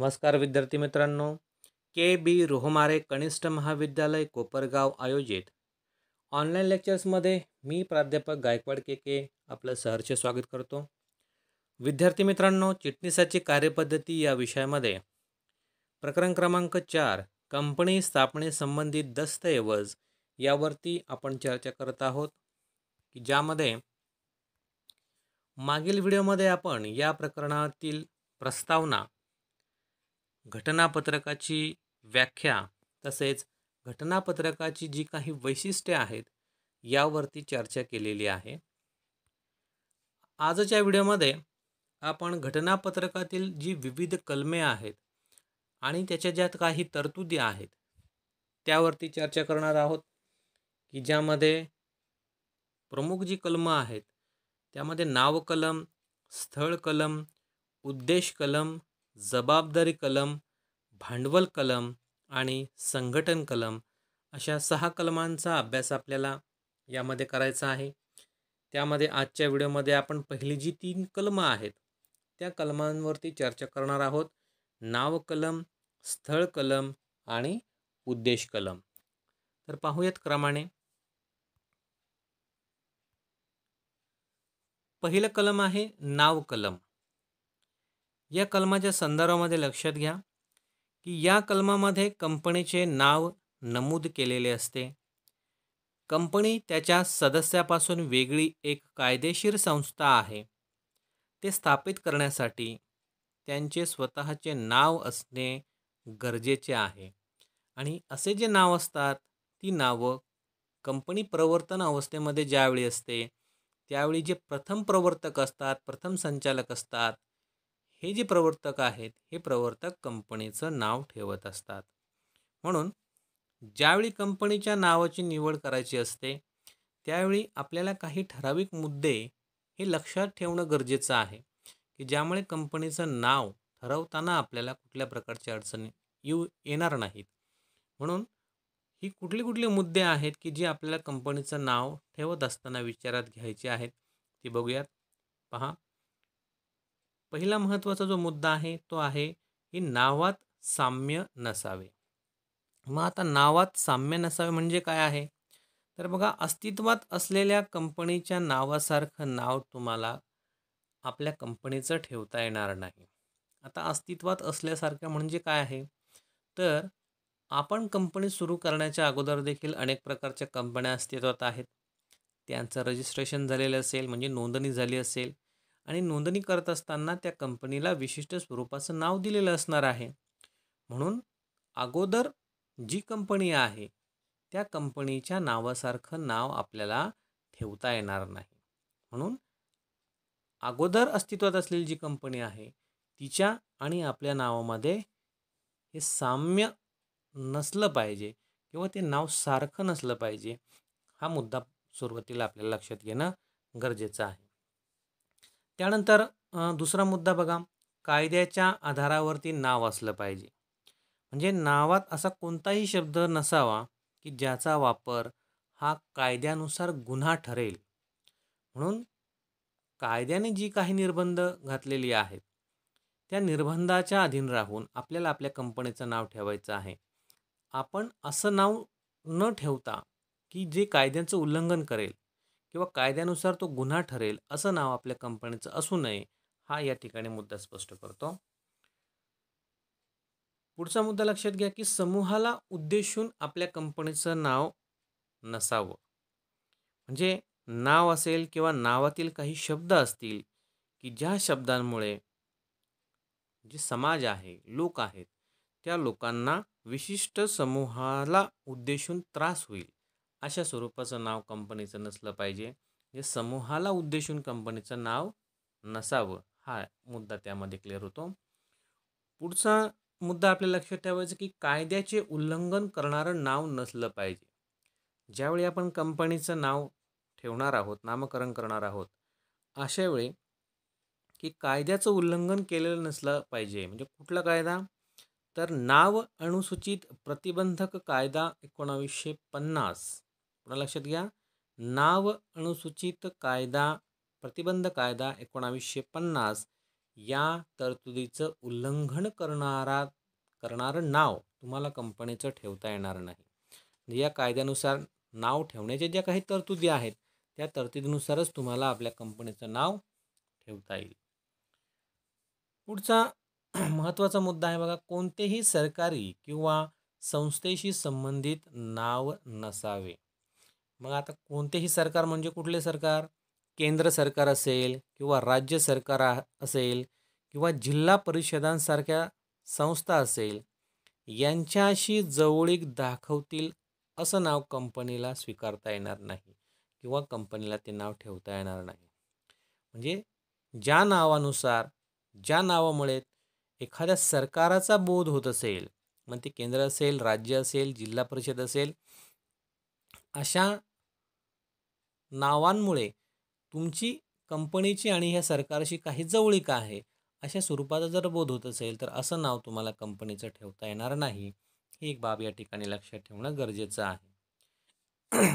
नमस्कार विद्यार्थी मित्रांनो. के बी रोहमारे कनिष्ठ महाविद्यालय कोपरगाव आयोजित ऑनलाईन लेक्चर्समध्ये मी प्राध्यापक गायकवाड के आपलं सहर्ष स्वागत करतो. विद्यार्थी मित्रांनो, चिटणीसाची कार्यपद्धती या विषयामध्ये प्रकरण क्रमांक 4 कंपनी स्थापने संबंधित दस्तऐवज यावरती आपण चर्चा करत आहोत, की ज्यामध्ये मागील व्हिडिओमध्ये आपण या प्रकरणातील प्रस्तावना, घटनापत्रकाची व्याख्या तसेच घटनापत्रकाची जी काही वैशिष्ट्ये आहेत यावरती चर्चा केलेली आहे. आजच्या व्हिडिओमध्ये आपण घटनापत्रकातील जी विविध कलमे आहेत आणि त्याच्या ज्यात काही तरतुदी आहेत त्यावरती चर्चा करणार आहोत, की ज्यामध्ये प्रमुख जी कलमं आहेत त्यामध्ये नाव कलम, स्थळ कलम, उद्देश कलम, जबाबदारी कलम, भांडवल कलम आणि संघटन कलम अशा 6 कलमांचा अभ्यास आपल्याला यामध्ये करायचा आहे. त्यामध्ये आजच्या व्हिडिओमध्ये आपण पहिली जी 3 कलमं आहेत त्या कलमांवरती चर्चा करणार आहोत. नाव कलम, स्थळ कलम आणि उद्देश कलम. तर पाहूयात क्रमाने. पहिलं कलम आहे नाव कलम. या कलमाच्या संदर्भामध्ये लक्षात घ्या की या कलमामध्ये कंपनीचे नाव नमूद केलेले असते. कंपनी त्याच्या सदस्यापासून वेगळी एक कायदेशीर संस्था आहे. ते स्थापित करण्यासाठी त्यांचे स्वतःचे नाव असणे गरजेचे आहे आणि असे जे नाव असतात ती नावं कंपनी प्रवर्तन अवस्थेमध्ये ज्यावेळी असते त्यावेळी जे प्रथम प्रवर्तक असतात, प्रथम संचालक असतात, हे जे प्रवर्तक आहेत हे प्रवर्तक कंपनीचं नाव ठेवत असतात. म्हणून ज्यावेळी कंपनीच्या नावाची निवड करायची असते त्यावेळी आपल्याला काही ठराविक मुद्दे हे लक्षात ठेवणं गरजेचं आहे, की ज्यामुळे कंपनीचं नाव ठरवताना आपल्याला कुठल्या प्रकारच्या अडचणी येणार नाहीत. म्हणून ही कुठली मुद्दे आहेत की जी आपल्याला कंपनीचं नाव ठेवत असताना विचारात घ्यायचे आहेत ते बघूयात. पहा, पहिला महत्त्वाचा जो मुद्दा आहे तो आहे की नावात साम्य नसावे. मग आता नावात साम्य नसावे म्हणजे काय आहे? तर बघा, अस्तित्वात असलेल्या कंपनीच्या नावासारखं नाव तुम्हाला आपल्या कंपनीचं ठेवता येणार नाही. आता अस्तित्वात असल्यासारखं म्हणजे काय आहे? तर आपण कंपनी सुरू करण्याच्या अगोदर देखील अनेक प्रकारच्या कंपन्या अस्तित्वात आहेत. त्यांचं रजिस्ट्रेशन झालेलं असेल म्हणजे नोंदणी झाली असेल आणि नोंदणी करत असताना त्या कंपनीला विशिष्ट स्वरूपाचं नाव दिलेलं असणार आहे. म्हणून अगोदर जी कंपनी आहे त्या कंपनीच्या नावासारखं नाव आपल्याला ठेवता येणार नाही. म्हणून अगोदर अस्तित्वात असलेली जी कंपनी आहे तिच्या आणि आपल्या नावामध्ये हे साम्य नसलं पाहिजे किंवा ते नाव सारखं नसलं पाहिजे. हा मुद्दा सुरुवातीला आपल्याला लक्षात घेणं गरजेचं आहे. त्यानंतर दुसरा मुद्दा बघा, कायद्याच्या आधारावरती नाव असलं पाहिजे. म्हणजे नावात असा कोणताही शब्द नसावा की ज्याचा वापर हा कायद्यानुसार गुन्हा ठरेल. म्हणून कायद्याने जी काही निर्बंध घातलेली आहेत त्या निर्बंधाच्या अधीन राहून आपल्याला आपल्या कंपनीचं नाव ठेवायचं आहे. आपण असं नाव न ठेवता की जे कायद्याचं उल्लंघन करेल किंवा कायद्यानुसार तो गुन्हा ठरेल असं नाव आपल्या कंपनीचं असू नये, हा या ठिकाणी मुद्दा स्पष्ट करतो. पुढचा मुद्दा लक्षात घ्या की समूहाला उद्देशून आपल्या कंपनीचं नाव नसावं. म्हणजे नाव असेल किंवा नावातील काही शब्द असतील की ज्या शब्दांमुळे जे समाज आहे, लोक आहेत, त्या लोकांना विशिष्ट समूहाला उद्देशून त्रास होईल अशा स्वरूपाचं नाव कंपनीचं नसलं पाहिजे. म्हणजे समूहाला उद्देशून कंपनीचं नाव नसावं, हा मुद्दा त्यामध्ये क्लिअर होतो. पुढचा मुद्दा आपल्याला लक्षात ठेवायचं की कायद्याचे उल्लंघन करणारं नाव नसलं पाहिजे. ज्यावेळी आपण कंपनीचं नाव ठेवणार आहोत, नामकरण करणार आहोत, अशा वेळी की कायद्याचं उल्लंघन केलेलं नसलं पाहिजे. म्हणजे कुठला कायदा? तर नाव अनुसूचित प्रतिबंधक कायदा 1950. पुन्हा लक्षात घ्या, नाव अनुसूचित कायदा प्रतिबंध कायदा 1950 या तरतुदीचं उल्लंघन करणारं नाव तुम्हाला कंपनीचं ठेवता येणार नाही. म्हणजे या कायद्यानुसार नाव ठेवण्याच्या ज्या काही तरतुदी आहेत त्या तरतुदीनुसारच तुम्हाला आपल्या कंपनीचं नाव ठेवता येईल. पुढचा महत्त्वाचा मुद्दा आहे बघा, कोणतेही सरकारी किंवा संस्थेशी संबंधित नाव नसावे. मग आता कोणतेही सरकार म्हणजे कुठले सरकार? केंद्र सरकार असेल किंवा राज्य सरकार असेल किंवा जिल्हा परिषदांसारख्या संस्था असेल, यांच्याशी जवळीक दाखवतील असं नाव कंपनीला स्वीकारता येणार नाही किंवा कंपनीला ते नाव ठेवता येणार नाही. म्हणजे ज्या नावानुसार, ज्या नावामुळे एखाद्या सरकाराचा बोध होत असेल, मग ते केंद्र असेल, राज्य असेल, जिल्हा परिषद असेल, अशा नावांमुळे तुमची कंपनीची आणि ह्या सरकारशी काही जवळीक आहे, अशा स्वरूपाचा जर बोध होत असेल, तर असं नाव तुम्हाला कंपनीचं ठेवता येणार नाही. ही एक बाब या ठिकाणी लक्षात ठेवणं गरजेचं आहे.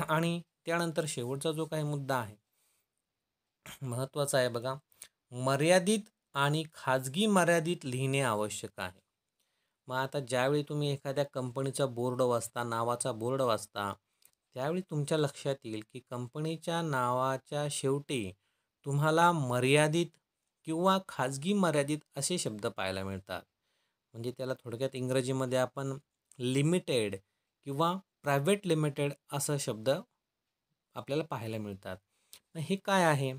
आणि त्यानंतर शेवटचा जो काही मुद्दा आहे, महत्त्वाचा आहे बघा, मर्यादित आणि खाजगी मर्यादित लिहिणे आवश्यक आहे. मग आता ज्यावेळी तुम्ही एखाद्या कंपनीचा बोर्ड वाचता, नावाचा बोर्ड वाचता, त्यावेळी तुमच्या लक्षात येईल की कंपनीच्या नावाच्या शेवटी तुम्हाला मर्यादित किंवा खाजगी मर्यादित असे शब्द पाहायला मिळतात. म्हणजे त्याला थोडक्यात इंग्रजीमध्ये आपण लिमिटेड किंवा प्रायव्हेट लिमिटेड असा शब्द आपल्याला पाहायला मिळतात. हे काय आहे?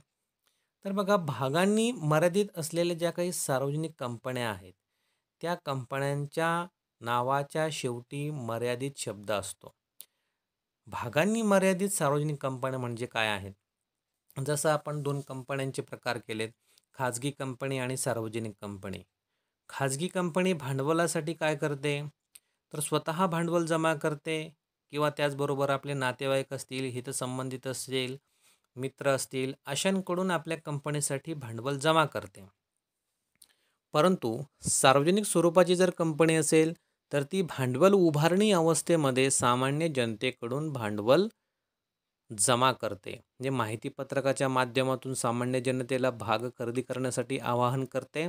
तर बघा, भागांनी मर्यादित असलेल्या ज्या काही सार्वजनिक कंपन्या आहेत, त्या कंपन्यांच्या नावाच्या शेवटी मर्यादित शब्द असतो. भागांनी मर्यादित सार्वजनिक कंपन्या म्हणजे काय आहेत? जसं आपण 2 कंपन्यांचे प्रकार केलेत, खाजगी कंपनी आणि सार्वजनिक कंपनी. खाजगी कंपनी भांडवलासाठी काय करते? तर स्वतः भांडवल जमा करते किंवा त्याचबरोबर आपले नातेवाईक असतील, हितसंबंधित असतील, मित्र असतील, अशांकडून आपल्या कंपनीसाठी भांडवल जमा करते. परंतु सार्वजनिक स्वरूपाची जर कंपनी असेल, तर ती भांडवल उभारणी अवस्थेमध्ये सामान्य जनतेकडून भांडवल जमा करते. म्हणजे माहिती पत्रकाच्या माध्यमातून सामान्य जनतेला भाग खरेदी करण्यासाठी आवाहन करते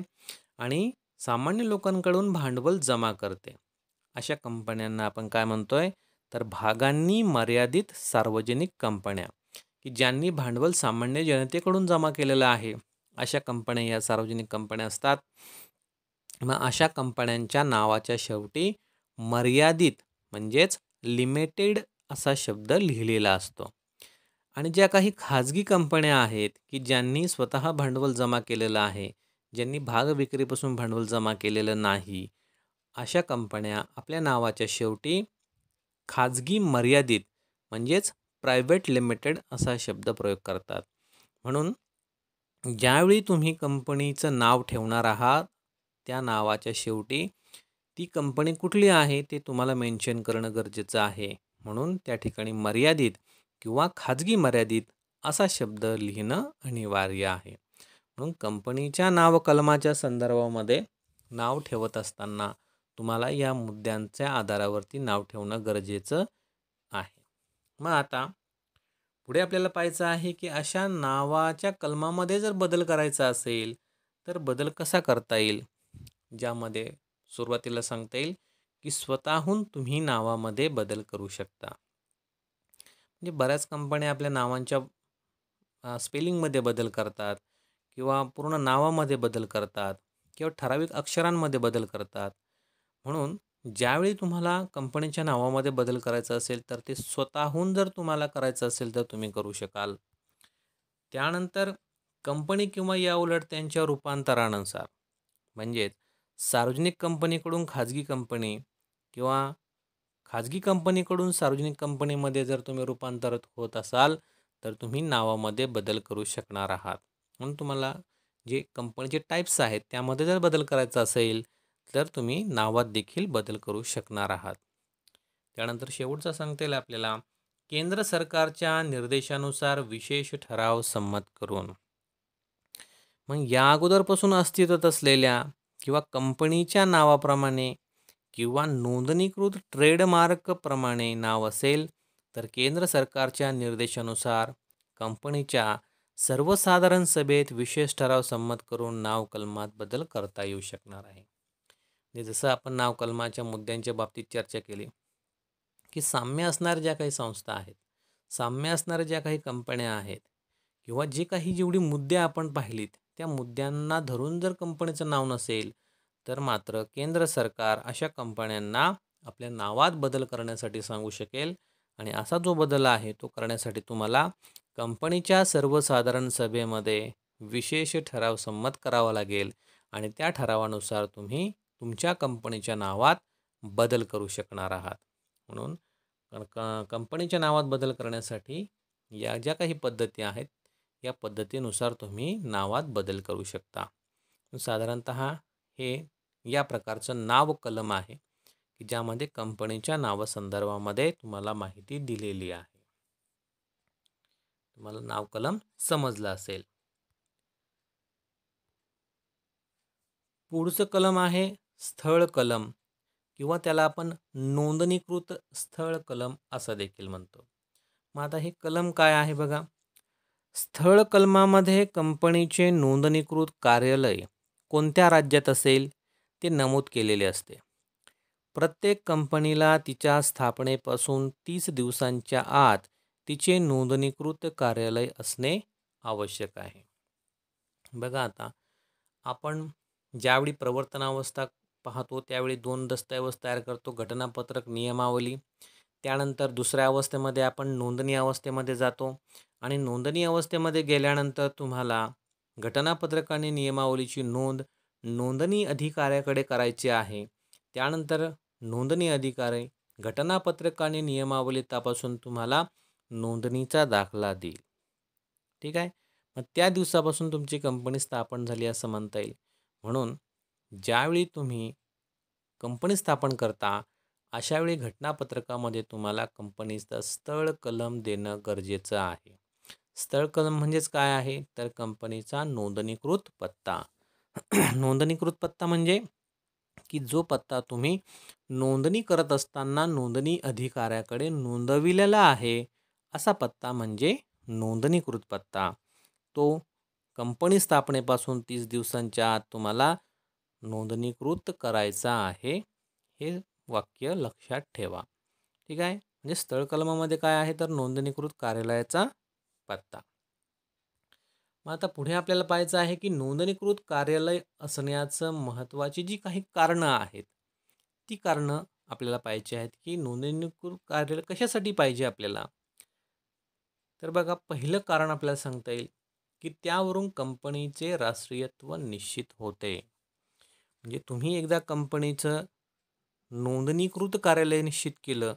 आणि सामान्य लोकांकडून भांडवल जमा करते. अशा कंपन्यांना आपण काय म्हणतोय? तर भागांनी मर्यादित सार्वजनिक कंपन्या, की ज्यांनी भांडवल सामान्य जनतेकडून जमा केलेलं आहे, अशा कंपन्या या सार्वजनिक कंपन्या असतात. मग अशा कंपन्यांच्या नावाच्या शेवटी मर्यादित म्हणजेच लिमिटेड असा शब्द लिहिलेला असतो. आणि ज्या काही खाजगी कंपन्या आहेत, की ज्यांनी स्वतः भांडवल जमा केलेलं आहे, ज्यांनी भाग विक्रीपासून भांडवल जमा केलेलं नाही, अशा कंपन्या आपल्या नावाच्या शेवटी खाजगी मर्यादित म्हणजेच प्रायव्हेट लिमिटेड असा शब्द प्रयोग करतात. म्हणून ज्यावेळी तुम्ही कंपनीचं नाव ठेवणार आहात, त्या नावाच्या शेवटी ती कंपनी कुठली आहे ते तुम्हाला मेन्शन करणं गरजेचं आहे. म्हणून त्या ठिकाणी मर्यादित किंवा खाजगी मर्यादित असा शब्द लिहिणं अनिवार्य आहे. म्हणून कंपनीच्या नावकलमाच्या संदर्भामध्ये नाव ठेवत असताना तुम्हाला या मुद्द्यांच्या आधारावरती नाव ठेवणं गरजेचं आहे. मग आता पुढे आपल्याला पाहायचं आहे की अशा नावाच्या कलमामध्ये जर बदल करायचा असेल, तर बदल कसा करता येईल? ज्यामध्ये सुरुवातीला सांगता येईल की स्वतःहून तुम्ही नावामध्ये बदल करू शकता. म्हणजे बऱ्याच कंपन्या आपल्या नावांच्या स्पेलिंगमध्ये बदल करतात किंवा पूर्ण नावामध्ये बदल करतात किंवा ठराविक अक्षरांमध्ये बदल करतात. म्हणून ज्यावेळी तुम्हाला कंपनीच्या नावामध्ये बदल करायचा असेल, तर ते स्वतःहून जर तुम्हाला करायचं असेल, तर तुम्ही करू शकाल. त्यानंतर कंपनी किंवा याउलट त्यांच्या रूपांतरानुसार म्हणजेच सार्वजनिक कंपनीकडून खाजगी कंपनी किंवा खाजगी कंपनीकडून सार्वजनिक कंपनीमध्ये जर तुम्ही रूपांतरित होत असाल, तर तुम्ही नावामध्ये बदल करू शकणार आहात. म्हणून तुम्हाला जे कंपनीचे टाईप्स आहेत त्यामध्ये जर बदल करायचा असेल, तर तुम्ही नावात देखील बदल करू शकणार आहात. त्यानंतर शेवटचा सांगता येईल आपल्याला, केंद्र सरकारच्या निर्देशानुसार विशेष ठराव संमत करून. मग या अगोदरपासून अस्तित्वात असलेल्या किंवा कंपनीच्या नावाप्रमाणे किंवा नोंदणीकृत ट्रेडमार्क प्रमाणे नाव असेल, तर केंद्र सरकारच्या निर्देशानुसार कंपनीच्या सर्वसाधारण सभेत विशेष ठराव संमत करून नाव कलमात बदल करता येऊ शकणार आहे. म्हणजे जसं आपण नाव कलमाच्या मुद्द्यांच्या बाबतीत चर्चा केली की साम्य असणाऱ्या ज्या काही संस्था आहेत, साम्य असणाऱ्या ज्या काही कंपन्या आहेत किंवा जे काही जेवढी मुद्दे आपण पाहिलीत त्या मुद्द्यांना धरून जर कंपनीचं नाव नसेल तर मात्र केंद्र सरकार अशा कंपन्यांना आपल्या नावात बदल करण्यासाठी सांगू शकेल. आणि असा जो बदल आहे तो करण्यासाठी तुम्हाला कंपनीच्या सर्वसाधारण सभेमध्ये विशेष ठराव संमत करावा लागेल आणि त्या ठरावानुसार तुम्ही तुमच्या कंपनीच्या नावात बदल करू शकणार आहात. म्हणून कंपनीच्या नावात बदल करण्यासाठी या ज्या काही पद्धती आहेत या पद्धतीनुसार तुम्ही नावात बदल करू शकता. साधारणत हे या प्रकारचं नाव कलम आहे की ज्यामध्ये कंपनीच्या नावासंदर्भामध्ये तुम्हाला माहिती दिलेली आहे. तुम्हाला नाव कलम समजलं असेल. पुढचं कलम आहे स्थळ कलम किंवा त्याला आपण नोंदणीकृत स्थळ कलम असं देखील म्हणतो. मग आता हे कलम काय आहे बघा. स्थळ कलमामध्ये कंपनीचे नोंदणीकृत कार्यालय कोणत्या राज्यात असेल ते नमूद केलेले असते. प्रत्येक कंपनीला तिच्या स्थापनेपासून 30 दिवसांच्या आत तिचे नोंदणीकृत कार्यालय असणे आवश्यक आहे. बघा आता आपण ज्यावेळी प्रवर्तनावस्था पाहतो त्यावेळी 2 दस्तऐवज तयार करतो, घटनापत्रक, नियमावली. त्यानंतर दुसऱ्या अवस्थेमध्ये आपण नोंदणी अवस्थेमध्ये जातो आणि नोंदणी अवस्थेमध्ये गेल्यानंतर तुम्हाला घटनापत्रक आणि नियमावलीची नोंद नोंदणी अधिकाऱ्याकडे करायची आहे. त्यानंतर नोंदणी अधिकारी घटनापत्रक आणि नियमावली तपासून तुम्हाला नोंदणीचा दाखला देईल. ठीक आहे. मग त्या दिवसापासून तुमची कंपनी स्थापन झाली असं म्हणता येईल. म्हणून ज्यावेळी तुम्ही कंपनी स्थापन करता अशावेळी घटनापत्रकामध्ये तुम्हाला कंपनीचा स्थळ कलम देणं गरजेचं आहे. स्थळ कलम म्हणजेच काय आहे तर कंपनीचा नोंदणीकृत पत्ता. नोंदणीकृत पत्ता म्हणजे की जो पत्ता तुम्ही नोंदणी करत असताना नोंदणी अधिकाऱ्याकडे नोंदविलेला आहे असा पत्ता म्हणजे नोंदणीकृत पत्ता. तो कंपनी स्थापनेपासून 30 दिवसांच्या आत तुम्हाला नोंदणीकृत करायचा आहे. हे वाक्य लक्षात ठेवा. ठीक आहे. म्हणजे स्थळ कलमामध्ये काय आहे तर नोंदणीकृत कार्यालयाचा पत्ता. मग आता पुढे आपल्याला पाहायचं आहे की नोंदणीकृत कार्यालय असण्याचं महत्त्वाची जी काही कारणं आहेत ती कारणं आपल्याला पाहायची आहेत की नोंदणीकृत कार्यालय कशासाठी पाहिजे आपल्याला. तर बघा पहिलं कारण आपल्याला सांगता येईल की त्यावरून कंपनीचे राष्ट्रीयत्व निश्चित होते. म्हणजे तुम्ही एकदा कंपनीचं नोंदणीकृत कार्यालय निश्चित केलं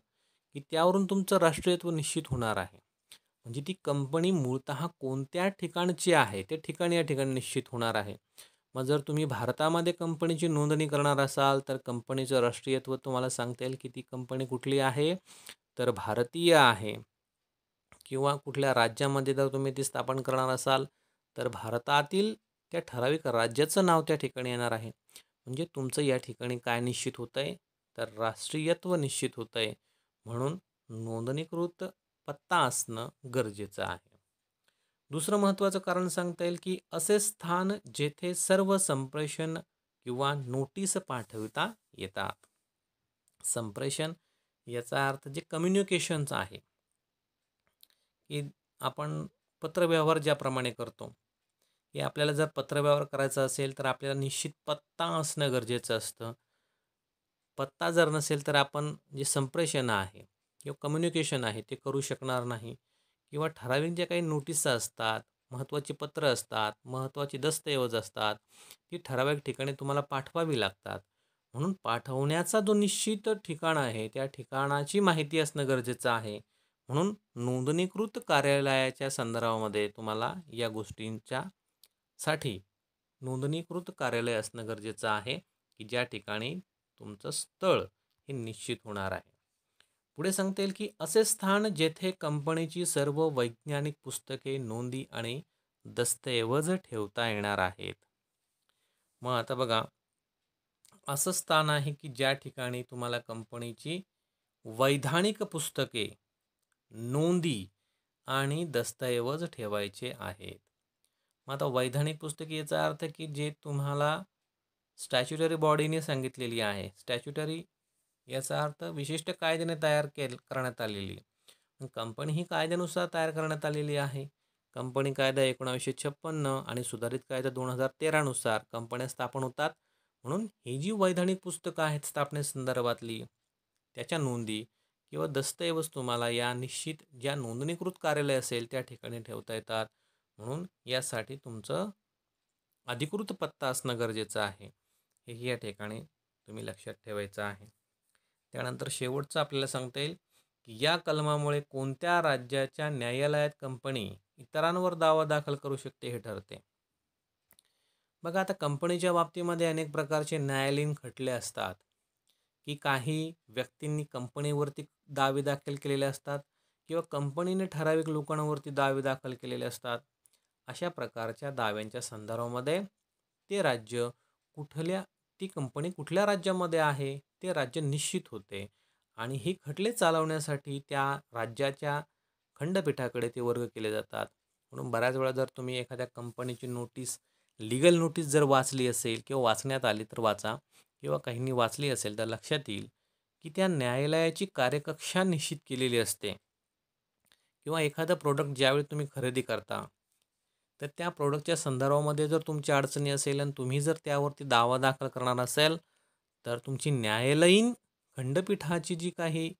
की त्यावरून तुमचं राष्ट्रीयत्व निश्चित होणार आहे. म्हणजे ती कंपनी मूळतः कोणत्या ठिकाणची आहे ते ठिकाण या ठिकाणी निश्चित होणार आहे. मग जर तुम्ही भारतामध्ये कंपनीची नोंदणी करणार असाल तर कंपनीचं राष्ट्रीयत्व तुम्हाला सांगता येईल की ती कंपनी कुठली आहे तर भारतीय आहे. किंवा कुठल्या राज्यामध्ये जर तुम्ही ती स्थापन करणार असाल तर भारतातील त्या ठराविक राज्याचं नाव त्या ठिकाणी येणार आहे. म्हणजे तुमचं या ठिकाणी काय निश्चित होतं आहे तर राष्ट्रीयत्व निश्चित होतं आहे. म्हणून नोंदणीकृत पत्ता असणं गरजेचं आहे. दुसरं महत्त्वाचं कारण सांगता येईल की असे स्थान जेथे सर्व संप्रेषण किंवा नोटीस पाठविता येतात. संप्रेषण याचा अर्थ जे कम्युनिकेशनचं आहे की आपण पत्रव्यवहार ज्याप्रमाणे करतो की आपल्याला जर पत्रव्यवहार करायचा असेल तर आपल्याला निश्चित पत्ता असणं गरजेचं असतं. पत्ता जर नसेल तर आपण जे संप्रेषण आहे किंवा कम्युनिकेशन आहे ते करू शकणार नाही. किंवा ठराविक जे काही नोटीस असतात, महत्त्वाची पत्र असतात, महत्त्वाची दस्तऐवज असतात ती ठराविक ठिकाणी तुम्हाला पाठवावी लागतात. म्हणून पाठवण्याचा जो निश्चित ठिकाण आहे त्या ठिकाणाची माहिती असणं गरजेचं आहे. म्हणून नोंदणीकृत कार्यालयाच्या संदर्भामध्ये तुम्हाला या गोष्टींच्या साठी नोंदणीकृत कार्यालय असणं गरजेचं आहे की ज्या ठिकाणी तुमचं स्थळ हे निश्चित होणार आहे. पुढे सांगता येईल की असे स्थान जेथे कंपनीची सर्व वैज्ञानिक पुस्तके, नोंदी आणि दस्तऐवज ठेवता येणार आहेत. मग आता बघा असं स्थान आहे की ज्या ठिकाणी तुम्हाला कंपनीची वैधानिक पुस्तके, नोंदी आणि दस्तऐवज ठेवायचे आहेत. मग आता वैधानिक पुस्तके याचा अर्थ की जे तुम्हाला स्टॅच्युटरी बॉडीने सांगितलेली आहे. स्टॅच्युटरी याचा अर्थ विशिष्ट कायद्याने तयार करण्यात आलेली. कंपनी ही कायद्यानुसार तयार करण्यात आलेली आहे. कंपनी कायदा 1956 आणि सुधारित कायदा 2013 नुसार कंपन्या स्थापन होतात. म्हणून ही जी वैधानिक पुस्तकं आहेत स्थापनेसंदर्भातली, त्याच्या नोंदी किंवा दस्तऐवज तुम्हाला या निश्चित ज्या नोंदणीकृत कार्यालय असेल त्या ठिकाणी ठेवता येतात. म्हणून यासाठी तुमचं अधिकृत पत्ता असणं गरजेचं आहे. हे या ठिकाणी तुम्ही लक्षात ठेवायचं आहे. त्यानंतर शेवटचं आपल्याला सांगता येईल की या कलमामुळे कोणत्या राज्याच्या न्यायालयात कंपनी इतरांवर दावा दाखल करू शकते हे ठरते. बघा, आता कंपनीच्या बाबतीमध्ये अनेक प्रकारचे न्यायालयीन खटले असतात की काही व्यक्तींनी कंपनीवरती दावे दाखल केलेले असतात किंवा कंपनीने ठराविक लोकांवरती दावे दाखल केलेले असतात. अशा प्रकारच्या दाव्यांच्या संदर्भामध्ये ते राज्य ती कंपनी कुठल्या राज्यामध्ये आहे ते राज्य निश्चित होते आणि ही खटले चालवण्यासाठी त्या राज्याच्या खंडपीठाकडे ते वर्ग केले जातात. म्हणून बऱ्याच वेळा जर तुम्ही एखाद्या कंपनीची लीगल नोटीस जर वाचली असेल किंवा वाचण्यात आली तर वाचा, किंवा काहींनी वाचली असेल तर लक्षात येईल की त्या न्यायालयाची कार्यकक्षा निश्चित केलेली असते. किंवा एखादं प्रोडक्ट ज्यावेळी तुम्ही खरेदी करता तर त्या प्रोडक्टच्या संदर्भामध्ये जर तुमची अडचणी असेल आणि तुम्ही जर त्यावरती दावा दाखल करणार असाल तर तुमची न्यायालयीन खंडपीठाची जी काही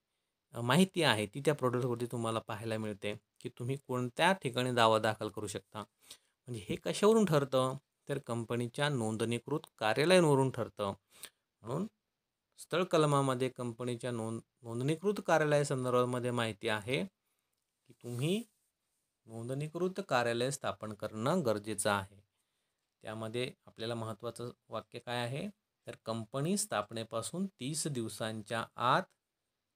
माहिती आहे ती त्या प्रोडक्टवरती तुम्हाला पाहायला मिळते की तुम्ही कोणत्या ठिकाणी दावा दाखल करू शकता. म्हणजे हे कशावरून ठरतं तर कंपनीच्या नोंदणीकृत कार्यालयांवरून ठरतं. म्हणून स्थळ कलमामध्ये कंपनीच्या नोंदणीकृत कार्यालयासंदर्भामध्ये माहिती आहे की तुम्ही नोंदणीकृत कार्यालय स्थापन करणं गरजेचं आहे. त्यामध्ये आपल्याला महत्त्वाचं वाक्य काय आहे तर कंपनी स्थापनेपासून 30 दिवसांच्या आत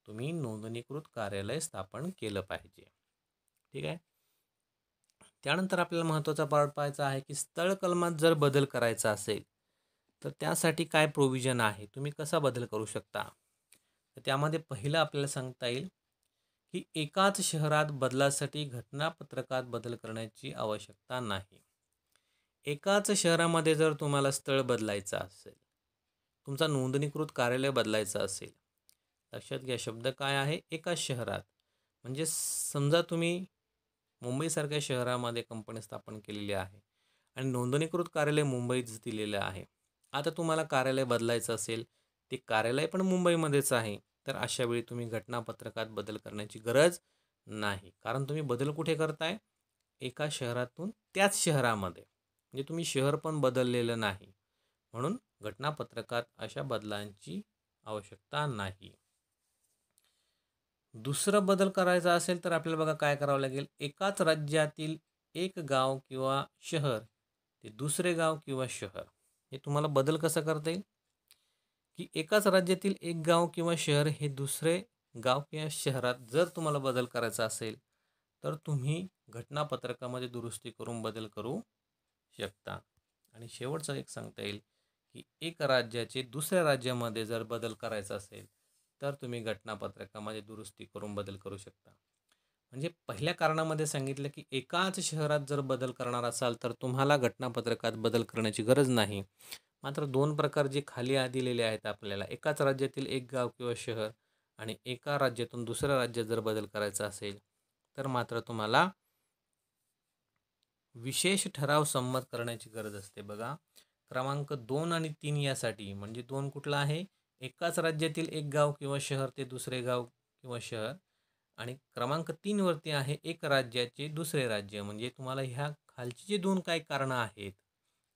तुम्ही नोंदणीकृत कार्यालय स्थापन केलं पाहिजे. ठीक आहे. त्यानंतर आपल्याला महत्त्वाचा पार्ट पाहायचा आहे की स्थळ कलमात जर बदल करायचा असेल तर त्यासाठी काय प्रोव्हिजन आहे, तुम्ही कसा बदल करू शकता. तर त्यामध्ये पहिलं आपल्याला सांगता येईल की एकाच शहरात बदलासाठी घटनापत्रकात बदल करण्याची आवश्यकता नाही. एकाच शहरामध्ये जर तुम्हाला स्थळ बदलायचं असेल, तुमचा नोंदणीकृत कार्यालय बदलायचं असेल, लक्षात घ्या शब्द काय आहे, एकाच शहरात. म्हणजे समजा तुम्ही मुंबईसारख्या शहरामध्ये कंपनी स्थापन केलेली आहे आणि नोंदणीकृत कार्यालय मुंबईच दिलेलं आहे. आता तुम्हाला कार्यालय बदलायचं असेल, ते कार्यालय पण मुंबईमध्येच आहे, तर अशा वेळी तुम्ही घटनापत्रकात बदल करण्याची गरज नाही. कारण तुम्ही बदल कुठे करताय, एका शहरातून त्याच शहरामध्ये. म्हणजे तुम्ही शहर पण बदललेलं नाही. म्हणून घटनापत्रकात अशा बदलांची आवश्यकता नाही. दुसरा बदल करायचा असेल तर आपल्याला बघा काय करावं लागेल, एकाच राज्यातील एक गाव किंवा शहर ते दुसरे गाव किंवा शहर, हे तुम्हाला बदल कसा करता येईल की एकाच राज्यातील एक गाव किंवा शहर हे दुसरे गाव किंवा शहरात जर तुम्हाला बदल करायचा असेल तर तुम्ही घटनापत्रकामध्ये दुरुस्ती करून बदल करू शकता. आणि शेवटचं एक सांगता येईल की एक राज्याचे दुसऱ्या राज्यामध्ये जर बदल करायचा असेल तर तुम्ही घटनापत्रकामध्ये दुरुस्ती करून बदल करू शकता. म्हणजे पहिल्या कारणामध्ये सांगितलं की एकाच शहरात जर बदल करणार असाल तर तुम्हाला घटनापत्रकात बदल करण्याची गरज नाही. मात्र दोन प्रकार जे खाली दिलेले आहेत आपल्याला, एकाच राज्यातील एक गाव किंवा शहर आणि एका राज्यातून दुसऱ्या राज्यात जर बदल करायचा असेल तर मात्र तुम्हाला विशेष ठराव संमत करण्याची गरज असते. बघा, क्रमांक 2 आणि 3 यासाठी, म्हणजे 2 कुठला आहे, एकाच राज्यातील एक गाव किंवा शहर ते दुसरे गाव किंवा शहर, आणि क्रमांक 3 वरती आहे एक राज्याचे दुसरे राज्य. म्हणजे तुम्हाला ह्या खालची जे दोन काही कारणं आहेत,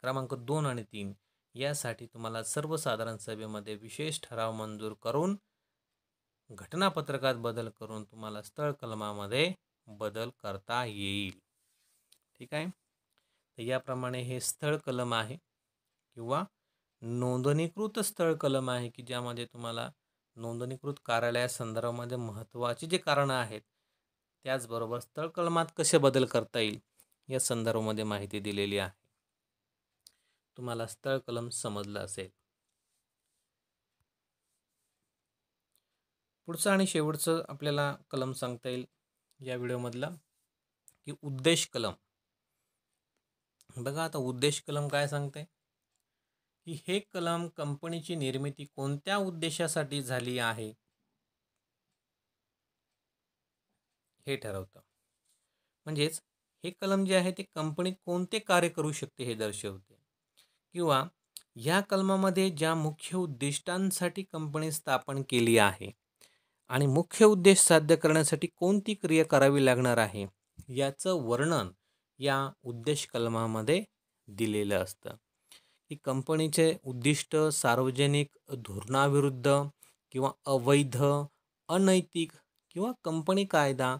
क्रमांक 2 आणि 3, यासाठी तुम्हाला सर्वसाधारण सभेमध्ये विशेष ठराव मंजूर करून घटनापत्रकात बदल करून तुम्हाला स्थळ कलमामध्ये बदल करता येईल. ठीक आहे. तर याप्रमाणे हे स्थळ कलम आहे किंवा नोंदणीकृत स्थळ कलम आहे की ज्यामध्ये तुम्हाला नोंदणीकृत कार्यालयासंदर्भामध्ये महत्त्वाची जे कारणं आहेत त्याचबरोबर स्थळ कलमात कसे बदल करता येईल या संदर्भामध्ये माहिती दिलेली आहे. तुम्हाला स्थळ कलम समजलं असेल. पुढचं आणि शेवटचं आपल्याला कलम सांगता येईल या व्हिडिओमधला की उद्देश कलम. बघा आता उद्देश कलम काय सांगते की हे कलम कंपनीची निर्मिती कोणत्या उद्देशासाठी झाली आहे हे ठरवतं. म्हणजेच हे कलम जे आहे ते कंपनी कोणते कार्य करू शकते हे दर्शवते, किंवा या कलमामध्ये ज्या मुख्य उद्दिष्टांसाठी कंपनी स्थापन केली आहे आणि मुख्य उद्देश साध्य करण्यासाठी कोणती क्रिया करावी लागणार आहे याचं वर्णन या उद्देश कलमामध्ये दिलेलं असतं. की कंपनीचे उद्दिष्ट सार्वजनिक धोरणाविरुद्ध किंवा अवैध, अनैतिक किंवा कंपनी कायदा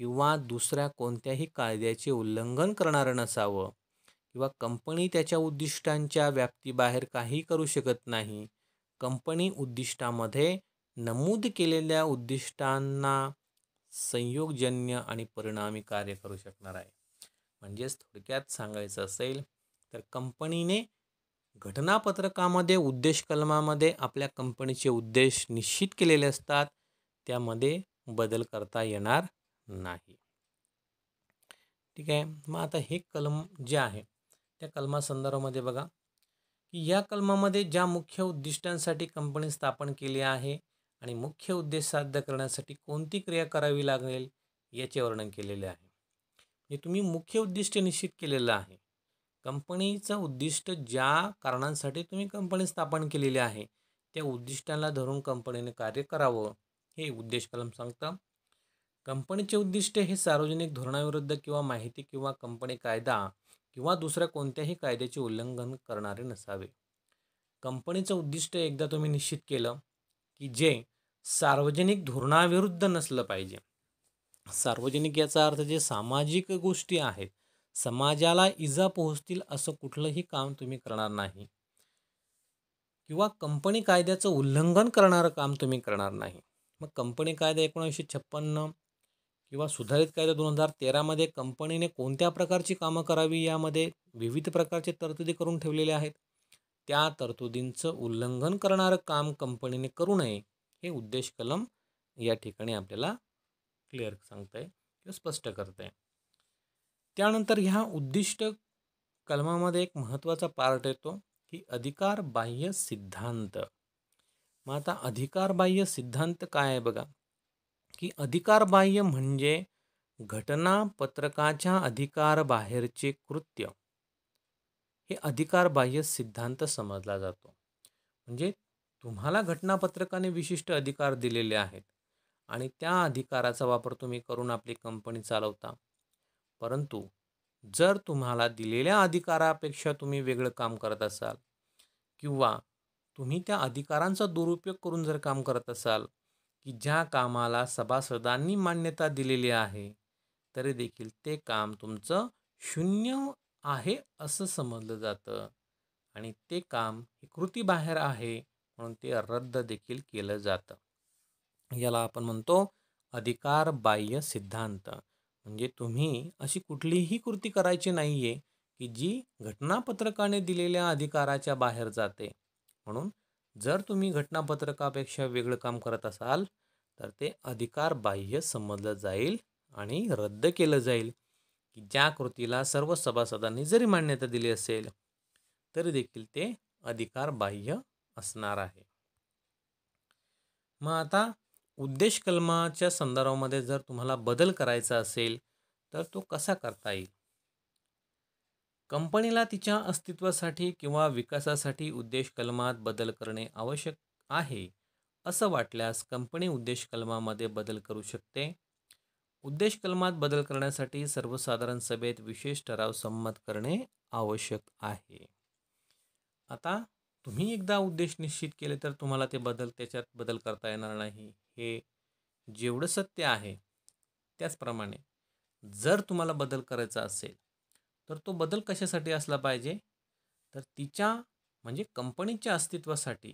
किंवा दुसऱ्या कोणत्याही कायद्याचे उल्लंघन करणारं नसावं, किंवा कंपनी त्याच्या उद्दिष्टांच्या व्याप्तीबाहेर काही करू शकत नाही. कंपनी उद्दिष्टामध्ये नमूद केलेल्या उद्दिष्टांना संयोगजन्य आणि परिणामी कार्य करू शकणार आहे. म्हणजेच थोडक्यात सांगायचं असेल तर कंपनीने घटनापत्रकामध्ये उद्देश कलमामध्ये आपल्या कंपनीचे उद्देश निश्चित केलेले असतात, त्यामध्ये बदल करता येणार नाही. ठीक आहे. मग आता हे कलम जे आहे त्या कलमासंदर्भामध्ये बघा की या कलमामध्ये ज्या मुख्य उद्दिष्टांसाठी कंपनी स्थापन केली आहे आणि मुख्य उद्देश साध्य करण्यासाठी कोणती क्रिया करावी लागेल याचे वर्णन केलेले आहे. हे तुम्ही मुख्य उद्दिष्ट निश्चित केलेलं आहे. कंपनीचं उद्दिष्ट ज्या कारणांसाठी तुम्ही कंपनी स्थापन केलेली आहे त्या उद्दिष्टांना धरून कंपनीने कार्य करावं हे उद्देश कलम सांगतं. कंपनीचे उद्दिष्ट हे सार्वजनिक धोरणाविरुद्ध किंवा माहिती किंवा कंपनी कायदा किंवा दुसऱ्या कोणत्याही कायद्याचे उल्लंघन करणारे नसावे. कंपनीचं उद्दिष्ट एकदा तुम्ही निश्चित केलं की जे सार्वजनिक धोरणाविरुद्ध नसलं पाहिजे. सार्वजनिक याचा अर्थ जे सामाजिक गोष्टी आहेत, समाजाला इजा पोहोचतील असं कुठलंही काम तुम्ही करणार नाही, किंवा कंपनी कायद्याचं उल्लंघन करणारं काम तुम्ही करणार नाही. मग कंपनी कायदा 1956 किंवा सुधारित कायदा 2013मध्ये कंपनीने कोणत्या प्रकारची कामं करावी यामध्ये विविध प्रकारचे तरतुदी करून ठेवलेले आहेत. त्या तरतुदींचं उल्लंघन करणारं काम कंपनीने करू नये हे उद्देश कलम या ठिकाणी आपल्याला क्लिअर सांगत आहे किंवा स्पष्ट करत आहे. त्यानंतर ह्या उद्दिष्ट कलमामध्ये एक महत्त्वाचा पार्ट येतो की अधिकारबाह्य सिद्धांत. मग आता अधिकारबाह्य सिद्धांत काय आहे बघा की अधिकारबाह्य म्हणजे घटनापत्रकाच्या अधिकारबाहेरचे कृत्य हे अधिकारबाह्य सिद्धांत समजला जातो. म्हणजे तुम्हाला घटनापत्रकाने विशिष्ट अधिकार दिलेले आहेत आणि त्या अधिकाराचा वापर तुम्ही करून आपली कंपनी चालवता. परंतु जर तुम्हाला दिलेल्या अधिकारापेक्षा तुम्ही वेगळं काम करत असाल किंवा तुम्ही त्या अधिकारांचा दुरुपयोग करून जर काम करत असाल की ज्या कामाला सभासदांनी मान्यता दिलेली आहे तरी देखील ते काम तुमचं शून्य आहे असं समजलं जातं आणि ते काम हे कृतीबाहेर आहे म्हणून ते रद्द देखील केलं जातं. याला आपण म्हणतो अधिकारबाह्य सिद्धांत. म्हणजे तुम्ही अशी कुठलीही कृती करायची नाही आहे की जी घटनापत्रकाने दिलेल्या अधिकाराच्या बाहेर जाते. म्हणून जर तुम्ही घटनापत्रकापेक्षा वेगळं काम करत असाल तर ते अधिकारबाह्य समजलं जाईल आणि रद्द केलं जाईल, की ज्या कृतीला सर्व सभासदांनी जरी मान्यता दिली असेल तरी देखील ते अधिकारबाह्य असणार आहे. मग आता उद्देश कलमाच्या संदर्भामध्ये जर तुम्हाला बदल करायचा असेल तर तो कसा करता येईल. कंपनीला तिच्या अस्तित्वासाठी किंवा विकासासाठी उद्देश कलमात बदल करणे आवश्यक आहे असं वाटल्यास कंपनी उद्देश कलमामध्ये बदल करू शकते. उद्देश कलमात बदल करण्यासाठी सर्वसाधारण सभेत विशेष ठराव संमत करणे आवश्यक आहे. आता तुम्ही एकदा उद्देश निश्चित केले तर तुम्हाला त्याच्यात बदल करता येणार नाही, हे जेवढं सत्य आहे. त्याचप्रमाणे जर तुम्हाला बदल करायचा असेल तर तो बदल कशासाठी असला पाहिजे, तर तिच्या म्हणजे कंपनीच्या अस्तित्वासाठी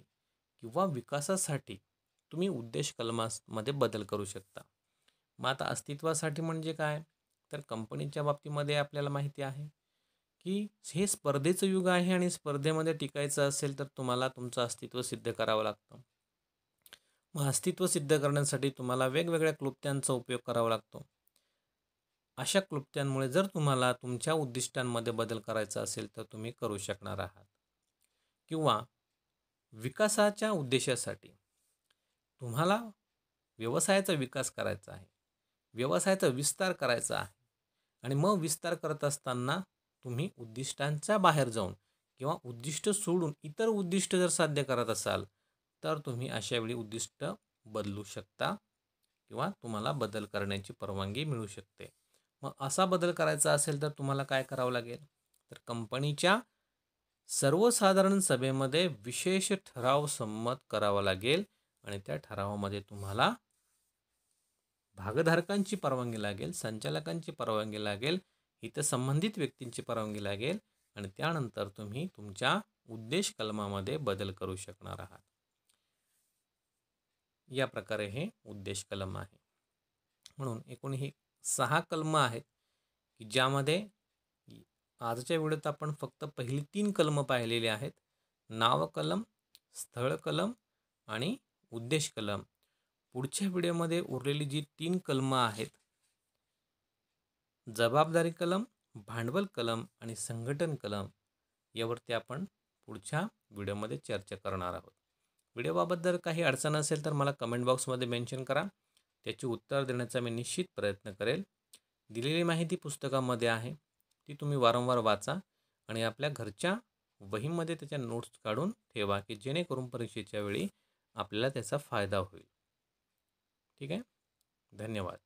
किंवा विकासासाठी तुम्ही उद्देश कलमामध्ये बदल करू शकता. मग आता अस्तित्वासाठी म्हणजे काय, तर कंपनीच्या बाबतीमध्ये आपल्याला माहिती आहे की हे स्पर्धेचं युग आहे आणि स्पर्धेमध्ये टिकायचं असेल तर तुम्हाला तुमचं अस्तित्व सिद्ध करावं लागतं. मग अस्तित्व सिद्ध करण्यासाठी तुम्हाला वेगवेगळ्या क्लुप्त्यांचा उपयोग करावा लागतो. अशा क्लुप्त्यांमुळे जर तुम्हाला तुमच्या उद्दिष्टांमध्ये बदल करायचा असेल तर तुम्ही करू शकणार आहात. किंवा विकासाच्या उद्देशासाठी तुम्हाला व्यवसायाचा विकास करायचा आहे, व्यवसायाचा विस्तार करायचा आहे आणि मग विस्तार करत असताना तुम्ही उद्दिष्टांच्या बाहेर जाऊन किंवा उद्दिष्ट सोडून इतर उद्दिष्ट जर साध्य करत असाल तर तुम्ही अशावेळी उद्दिष्ट बदलू शकता किंवा तुम्हाला बदल करण्याची परवानगी मिळू शकते. मग असा बदल करायचा असेल तर तुम्हाला काय करावं लागेल, तर कंपनीच्या सर्वसाधारण सभेमध्ये विशेष ठराव संमत करावा लागेल आणि त्या ठरावामध्ये तुम्हाला भागधारकांची परवानगी लागेल, संचालकांची परवानगी लागेल, इतर संबंधित व्यक्तींची परवानगी लागेल आणि त्यानंतर तुम्ही तुमच्या उद्देश कलमामध्ये बदल करू शकणार आहात. या प्रकारे हे उद्देश कलम आहे. म्हणून एकूण हे 6 कलम आहेत की ज्यामध्ये आजच्या व्हिडिओत आपण फक्त पहिली 3 कलम पाहिलेली आहेत. नाव कलम, स्थळ कलम आणि उद्देश कलम. पुढच्या व्हिडिओमध्ये उरलेली जी 3 कलम आहेत, जबाबदारी कलम, भांडवल कलम आणि संघटन कलम, यावरती आपण पुढच्या व्हिडिओमध्ये चर्चा करणार आहोत. व्हिडिओबाबत जर काही अडचण असेल तर मला कमेंट बॉक्समध्ये मेन्शन करा. त्याची उत्तर देण्याचा मी निश्चित प्रयत्न करेल. दिलेली माहिती पुस्तकामध्ये आहे, ती तुम्ही वारंवार वाचा आणि आपल्या घरच्या वहीमध्ये त्याच्या नोट्स काढून ठेवा की जेणेकरून परीक्षेच्या वेळी आपल्याला त्याचा फायदा होईल. ठीक आहे. धन्यवाद.